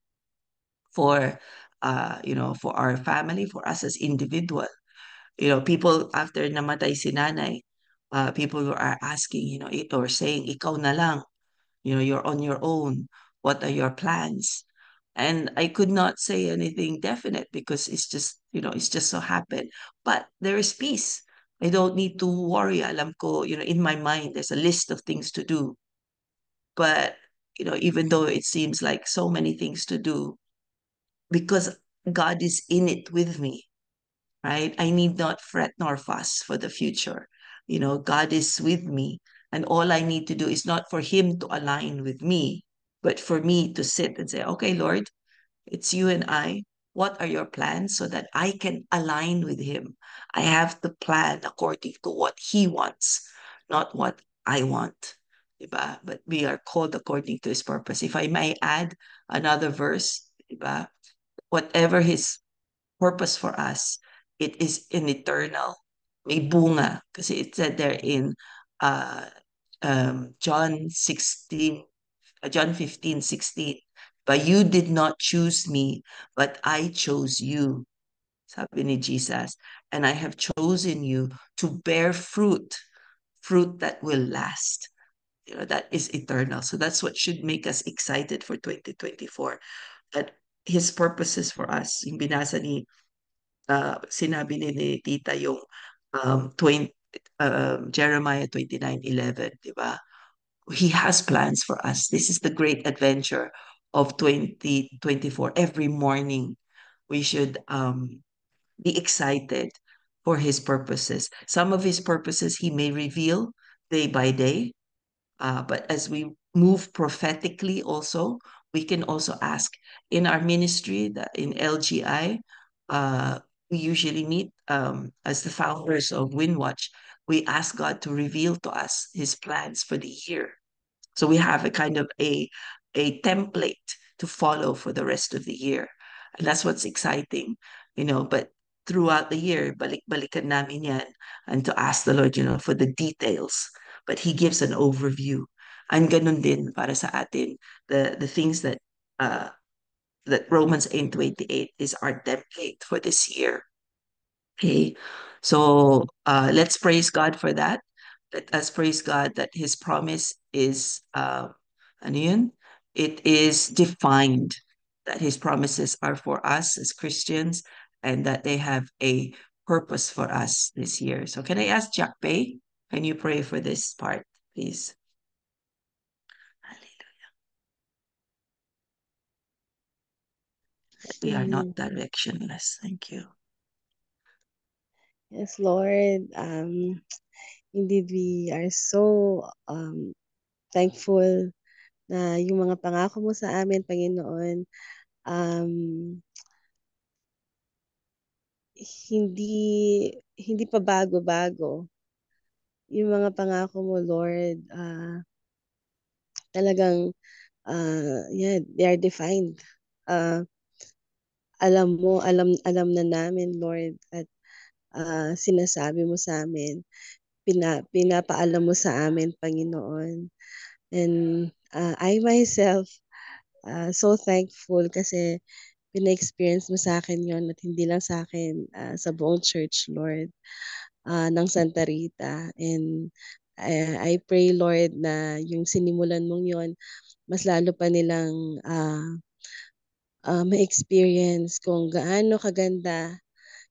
for for our family, for us as individual. People after namatay si nanay, people are asking, or saying, ikaw na lang, you're on your own. What are your plans? And I could not say anything definite because it's just so happened. But there is peace. I don't need to worry. Alam ko, in my mind, there's a list of things to do. But, even though it seems like so many things to do, because God is in it with me, right? I need not fret nor fuss for the future. God is with me. And all I need to do is not for him to align with me, but for me to sit and say, okay, Lord, it's you and I. What are your plans so that I can align with him? I have to plan according to what he wants, not what I want. Diba? But we are called according to his purpose. If I may add another verse, diba? Whatever his purpose for us, it is in eternal. May bunga. Kasi it said there in uh, John 15:16. But you did not choose me, but I chose you, sabi ni Jesus. And I have chosen you to bear fruit that will last. That is eternal. So that's what should make us excited for 2024. That his purposes for us. Yung binasa ni sinabi ni Tita yung 20, Jeremiah 29:11, di ba? He has plans for us. This is the great adventure of 2024. Every morning, we should be excited for his purposes. Some of his purposes he may reveal day by day, but as we move prophetically also, we can also ask in our ministry, that in LGI, we usually meet as the founders of Windwatch. We ask God to reveal to us his plans for the year. So we have a kind of a template to follow for the rest of the year. And that's what's exciting, but throughout the year, balik-balikan namin yan and to ask the Lord, for the details. But He gives an overview. And ganun din para sa atin, the things that Romans 8:28 is our template for this year. Okay, so let's praise God for that. Let us praise God that His promise is, ano yun? It is defined, that His promises are for us as Christians and that they have a purpose for us this year. So can I ask Jack Pei, can you pray for this part, please? Hallelujah. We are not directionless. Thank you. Yes, Lord. Indeed, we are so thankful na yung mga pangako mo sa amin, Panginoon, hindi pa bago-bago. Yung mga pangako mo, Lord, talagang, they are defined. Alam na namin, Lord, at sinasabi mo sa amin, pinapaalam mo sa amin, Panginoon. And I myself, so thankful kasi pina-experience mo sa akin yon at hindi lang sa akin, sa buong church, Lord, ng Santa Rita. And I pray, Lord, na yung sinimulan mong yon, mas lalo pa nilang ma-experience kung gaano kaganda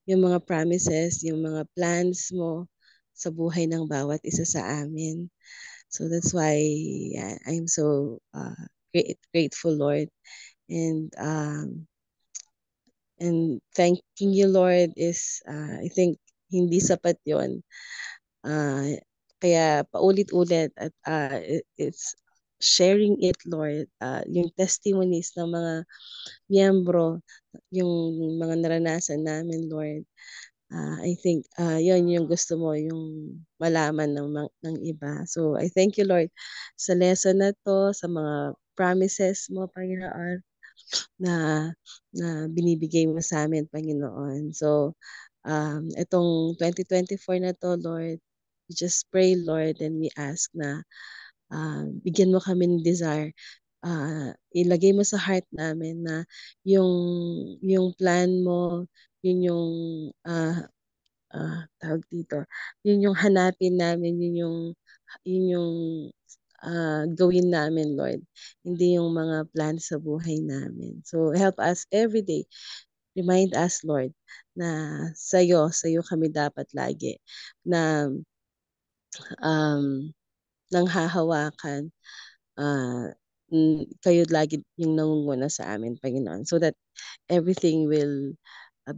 yung mga promises, yung mga plans mo sa buhay ng bawat isa sa amin. So that's why I'm so grateful, Lord. And thanking you, Lord, is I think hindi sapat yon. Kaya paulit-ulit at it's sharing it, Lord, yung testimonies ng mga miyembro, yung mga naranasan namin, Lord. I think yon yung gusto mo, yung malaman ng iba. So I thank you, Lord, sa lesson na to, sa mga promises mo, Panginoon, na binibigay mo sa amin, Panginoon. So itong 2024 na to, Lord, we just pray, Lord, and we ask na bigyan mo kami ng desire, ilagay mo sa heart namin na yung plan mo, yun yung tawag dito, yun yung hanapin namin, yun yung gawin namin, Lord. Hindi yung mga plans sa buhay namin. So help us every day. Remind us, Lord, na sa'yo kami dapat lagi na nang hahawakan. Kayo lagi yung nangunguna sa amin, Panginoon. So that everything will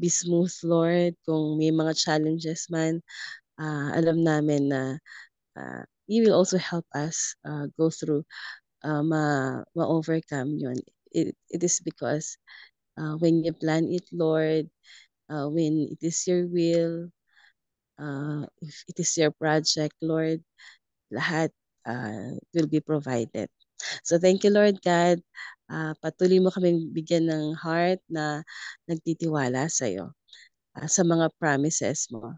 be smooth, Lord. Kung may mga challenges man, alam namin na you will also help us go through, ma-overcome yun. It is because when you plan it, Lord, when it is your will, if it is your project, Lord, lahat will be provided. So thank you, Lord God. Patuloy mo kaming bigyan ng heart na nagtitiwala sa'yo, sa mga promises mo.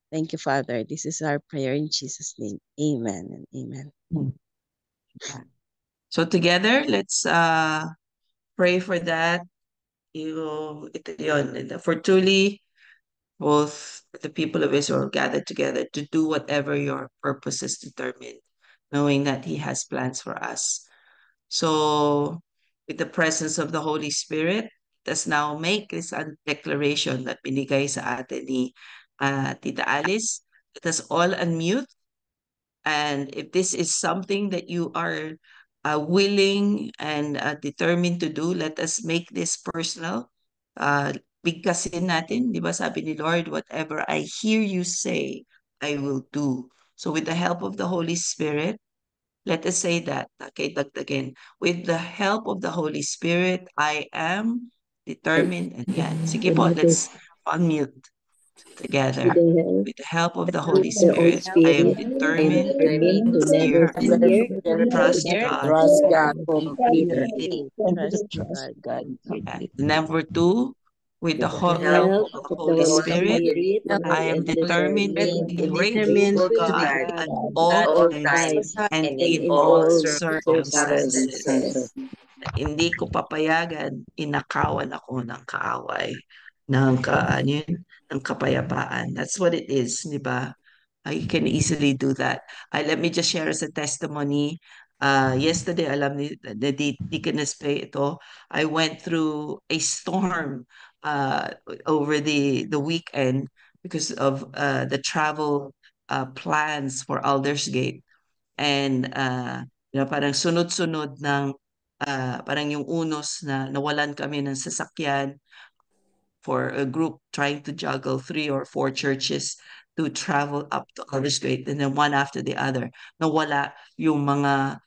Thank you, Father. This is our prayer in Jesus' name. Amen and amen. So together, let's pray for that. Ito yun. For truly, both the people of Israel gathered together to do whatever your purpose is determined, knowing that He has plans for us. So, with the presence of the Holy Spirit, let us now make this declaration that binigay sa atin ni Tita Alice. Let us all unmute And if this is something that you are willing and determined to do, let us make this personal. Bigkasin natin, di ba sabi ni Lord, whatever I hear you say, I will do. So with the help of the Holy Spirit, let us say that. Okay, dagdagan. With the help of the Holy Spirit, I am determined. And yan. Sige po, let's unmute together. With the help of the Holy Spirit, I am determined Determined to hear and trust God Trust God completely. completely. Trust God And completely. number two, with the with the help help of the of the Holy Holy Spirit, Spirit. I am determined to be grateful Grateful to to God God at at all all times times and and in in all all circumstances. circumstances. Hindi ko papayagan, inakawan ako ng kaaway, ano yun, ng kapayapaan. That's what it is, di ba? I can easily do that. Let me just share as a testimony. Yesterday, alam ni Deaconess Pay ito, I went through a storm over the weekend because of the travel plans for Aldersgate. And parang sunod-sunod ng parang yung unos na nawalan kami ng sasakyan for a group trying to juggle 3 or 4 churches to travel up to Aldersgate, and then one after the other. Nawala yung mga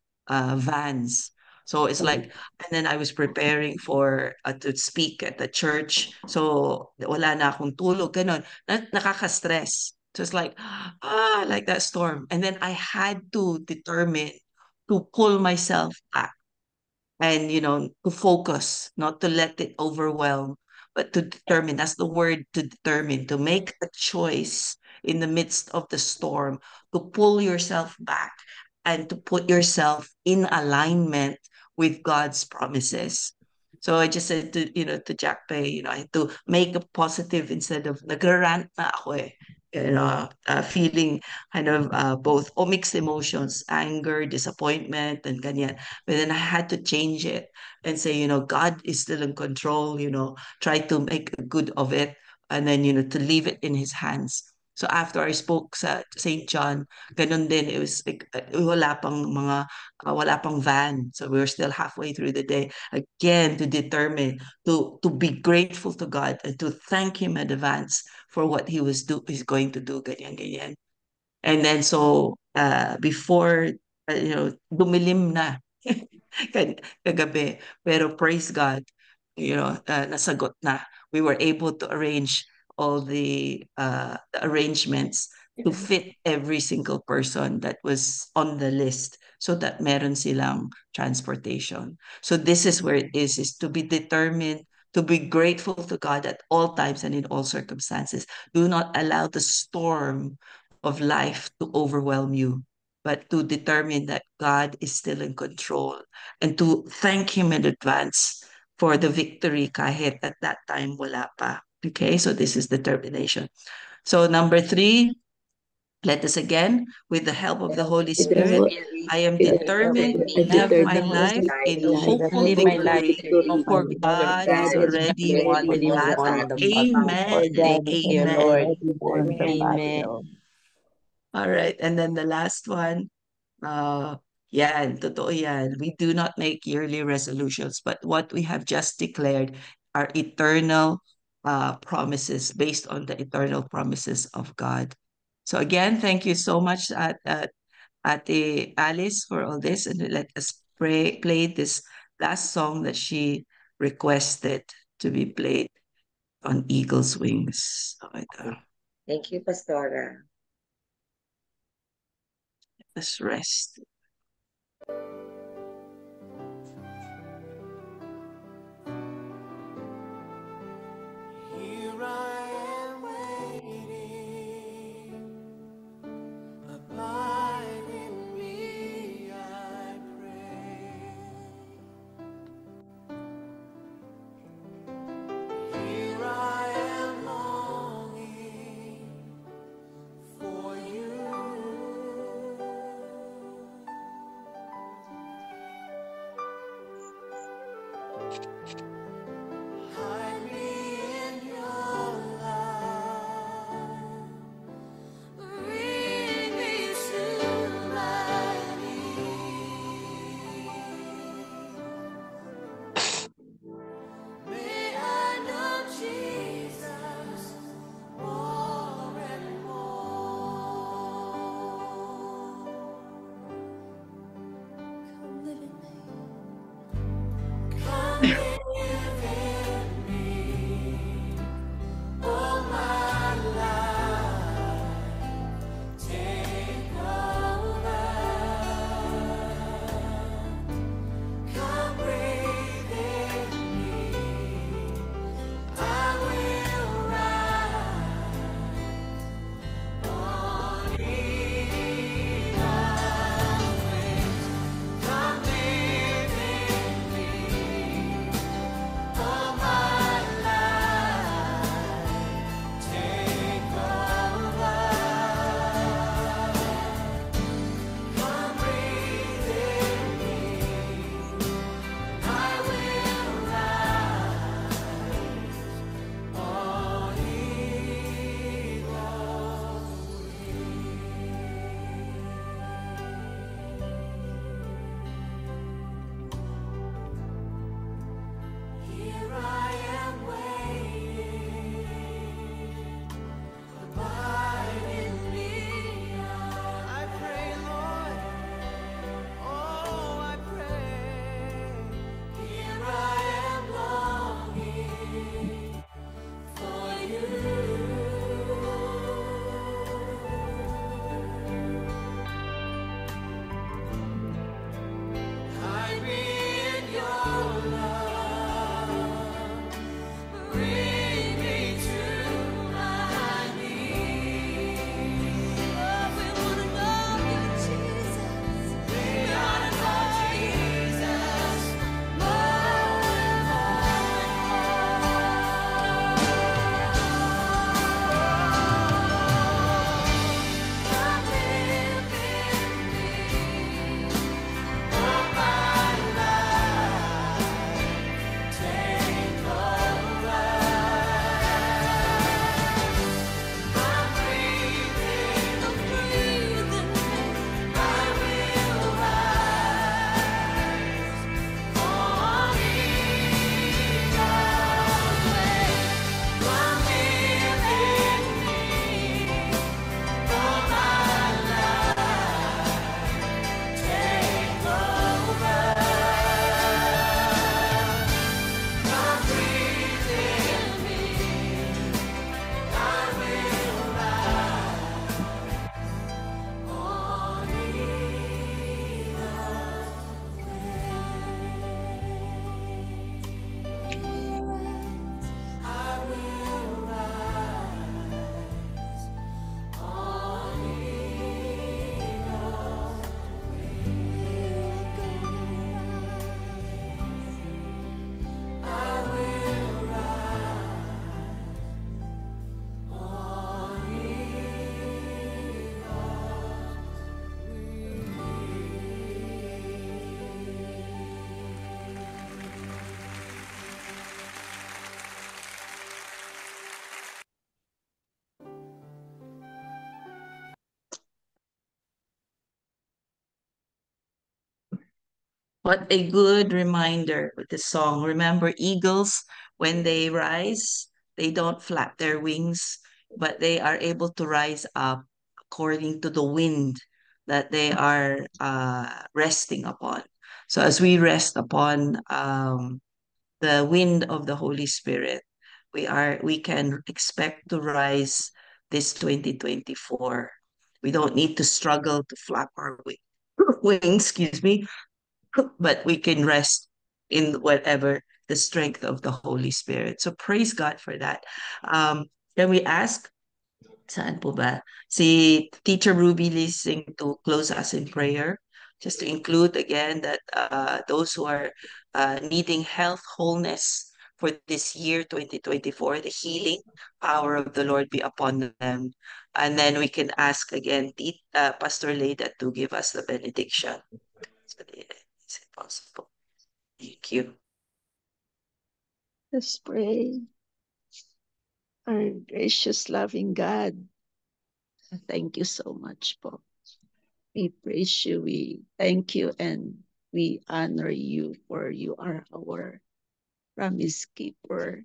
vans. So it's like, and then I was preparing for to speak at the church. So wala na akong tulog, ganun. Nakaka-stress. So it's like that storm. And then I had to determine to pull myself back and to focus, not to let it overwhelm, but to determine. That's the word, to determine, to make a choice in the midst of the storm, to pull yourself back and to put yourself in alignment with God's promises. So I just said to Jack Pay, I had to make a positive instead of nagrarant na ako eh. Feeling kind of both mixed emotions, anger, disappointment, and ganyan. But then I had to change it and say, God is still in control, try to make good of it, and then, to leave it in his hands. So after I spoke sa St. John, ganun din, it was like, wala pang van. So we were still halfway through the day. Again, to determine, to be grateful to God and to thank him in advance for what he's going to do, ganyan, ganyan. And then so before dumilim na kagabi, pero praise God, nasagot na. We were able to arrange all the arrangements to fit every single person that was on the list so that meron silang transportation. So this is where it is to be determined, to be grateful to God at all times and in all circumstances. Do not allow the storm of life to overwhelm you, but to determine that God is still in control and to thank him in advance for the victory kahit at that time wala pa. Okay, so this is determination. So number 3, let us again, with the help of the Holy Spirit, I am determined to live my life in hopeful victory, for God has already won the battle. Amen and amen. Amen. All right, and then the last one, yan, totoo yan. We do not make yearly resolutions, but what we have just declared are eternal promises based on the eternal promises of God. So again, thank you so much, Ate Alice, for all this, and let us play this last song that she requested to be played on Eagle's Wings. Okay, Thank you, Pastora. let's rest. Here I am waiting, abide in me, I pray. Here I am longing for you. What a good reminder with the song. Remember, eagles, when they rise, they don't flap their wings, but they are able to rise up according to the wind that they are resting upon. So as we rest upon the wind of the Holy Spirit, we can expect to rise this 2024. We don't need to struggle to flap our wings, excuse me, but we can rest in whatever the strength of the Holy Spirit. So praise God for that. Can we ask, saan po ba? Si Teacher Ruby listening to close us in prayer. Just to include again that those who are needing health, wholeness for this year 2024, the healing power of the Lord be upon them. And then we can ask again Pastor Leda to give us the benediction. So, is it possible? Thank you. Let's pray. Our gracious, loving God, thank you so much po. We praise you, we thank you, and we honor you, for you are our promise keeper.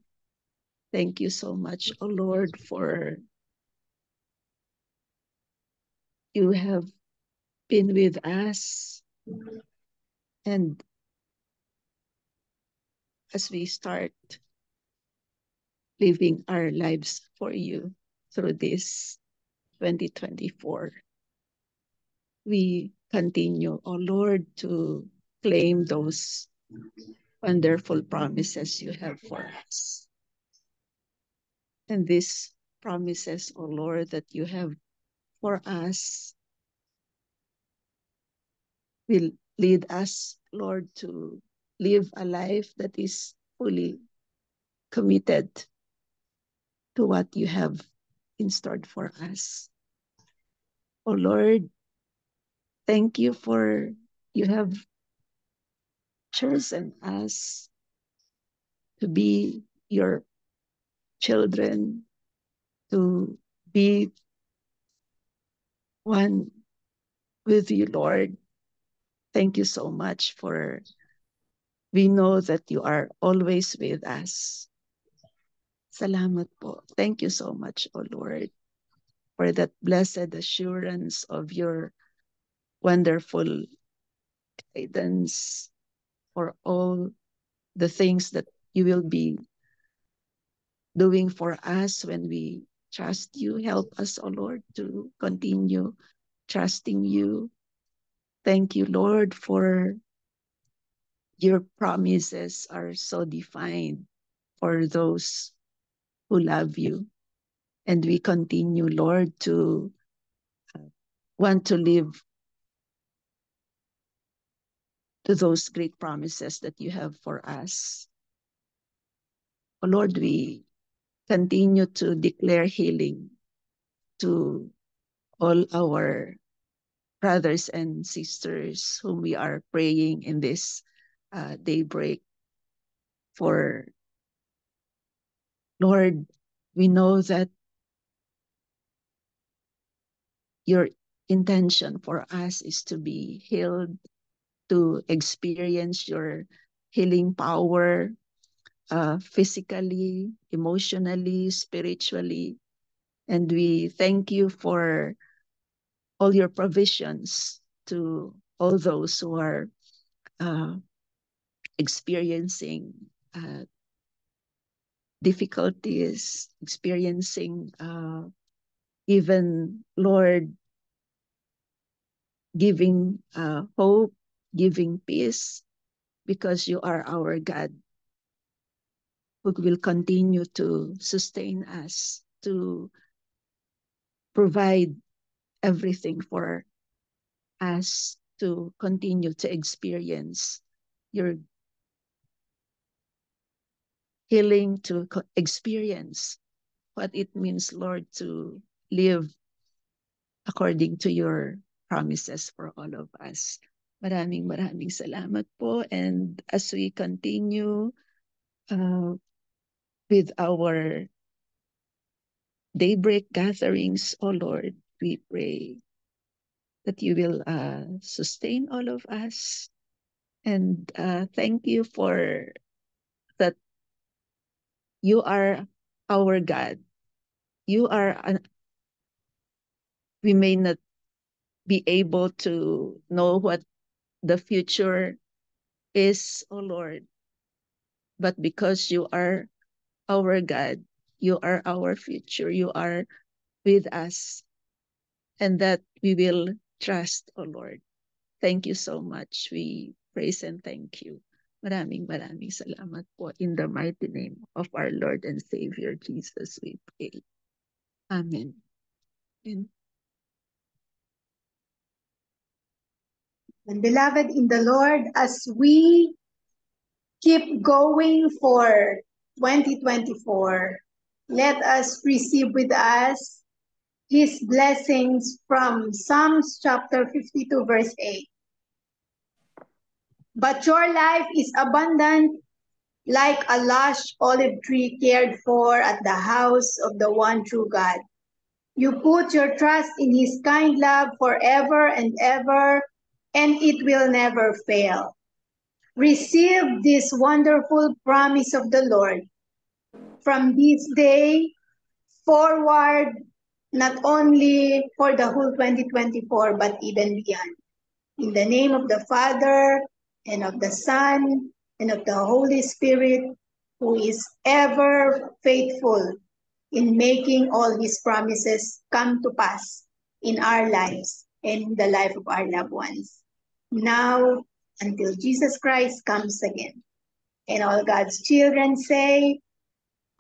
Thank you so much, O Lord, for you have been with us. And as we start living our lives for you through this 2024, we continue, O Lord, to claim those wonderful promises you have for us. And these promises, O Lord, that you have for us will lead us, Lord, to live a life that is fully committed to what you have in store for us. O Lord, thank you for you have chosen us to be your children, to be one with you, Lord. Thank you so much, for we know that you are always with us. Salamat po. Thank you so much, O Lord, for that blessed assurance of your wonderful guidance, for all the things that you will be doing for us when we trust you. Help us, O Lord, to continue trusting you. Thank you, Lord, for your promises are so defined for those who love you. And we continue, Lord, to want to live to those great promises that you have for us. Oh Lord, we continue to declare healing to all our brothers and sisters whom we are praying in this daybreak for. Lord, we know that your intention for us is to be healed, to experience your healing power, physically, emotionally, spiritually. And we thank you for all your provisions to all those who are experiencing difficulties, experiencing even, Lord, giving hope, giving peace, because you are our God who will continue to sustain us, to provide everything for us to continue to experience your healing, to experience what it means, Lord, to live according to your promises for all of us. Maraming salamat po. And as we continue with our daybreak gatherings, oh Lord, we pray that you will sustain all of us And thank you for that you are our God. You are, we may not be able to know what the future is, oh Lord, but because you are our God, you are our future, you are with us, and that we will trust, oh Lord. Thank you so much. We praise and thank you. Maraming salamat po. In the mighty name of our Lord and Savior Jesus, we pray. Amen. And And beloved in the Lord, as we keep going for 2024, let us receive with us His blessings from Psalms chapter 52, verse 8. But your life is abundant like a lush olive tree cared for at the house of the one true God. You put your trust in His kind love forever and ever, and it will never fail. Receive this wonderful promise of the Lord. From this day forward, not only for the whole 2024, but even beyond. In the name of the Father, and of the Son, and of the Holy Spirit, who is ever faithful in making all His promises come to pass in our lives and in the life of our loved ones. Now, until Jesus Christ comes again. And all God's children say,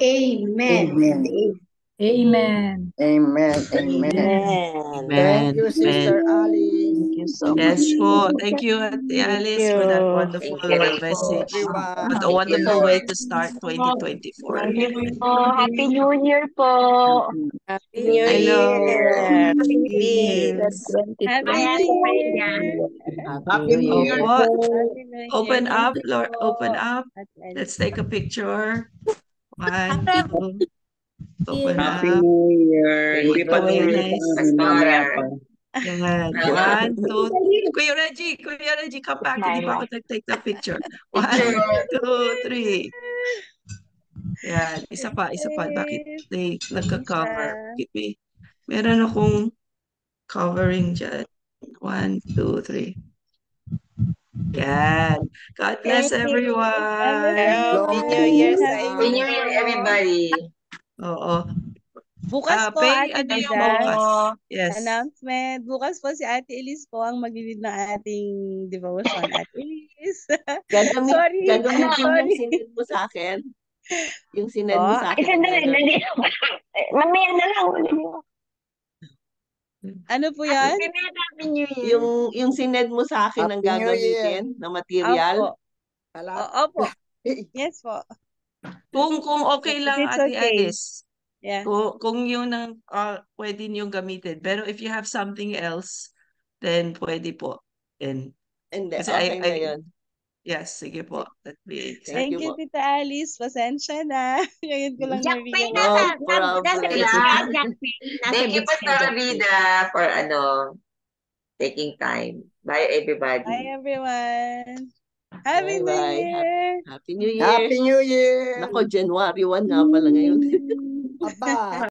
Amen. Amen. Amen. Amen. Amen. Amen. Thank you, Amen. Sister Alice. Thank you so yes much. po. Thank you, Ate Alice, for that wonderful Thank you. message. Everyone. What a Thank you, wonderful way Lord. to start 2024. Happy New Year po. Happy New Hello. Year. Happy New Year. Happy New Year. Happy New Year. Opo. Happy New Year. Open Thank up, you Lord. po, Open up. Ate Alice. Let's take a picture. 1, 2. Open Happy up. New Year. Hindi pa Okay, New Year nice. sa amin. Mamaya pa. Yan. 1, 2. Kuya Reggie, come back. Hindi pa ako take the picture. 1, 2, 3. Yan. Isa pa. Bakit they nagka-cover? Meron akong covering dyan. 1, 2, 3. Yan. God bless everyone. Happy New Year sa inyo. Happy New Year, everybody. Oo. Bukas po, Pay, Ate ano yung Liza, bukas? Yes. announcement. Bukas po si Ate Elise po ang mag-lead ng ating devotion. Ate Elise. Sorry. Gagamitin yung sinend mo sa akin. Yung sinend mo sa akin. Sandali. Mamaya na lang. Ano po yan? Happy New Year. Yung sinend mo sa akin ang Happy New Year. gagamitin na material. Opo. Yes po. Kung okay lang, It's Ate okay. Alice. Yeah. Kung yun ang pwede niyong gamitin. Pero if you have something else, then pwede po. Hindi, Kasi okay na yun. Yes, sige po. Thank you, Tita Alice. Pasensya na. Ngayon ko lang Jackpay narinig. nasa Thank you, Pastor Rida, for taking time. Bye, everybody. Bye, everyone. Happy New Bye-bye. Year. Happy New Year. Happy New Year. Nako, January 1 nga pala ngayon. Aba.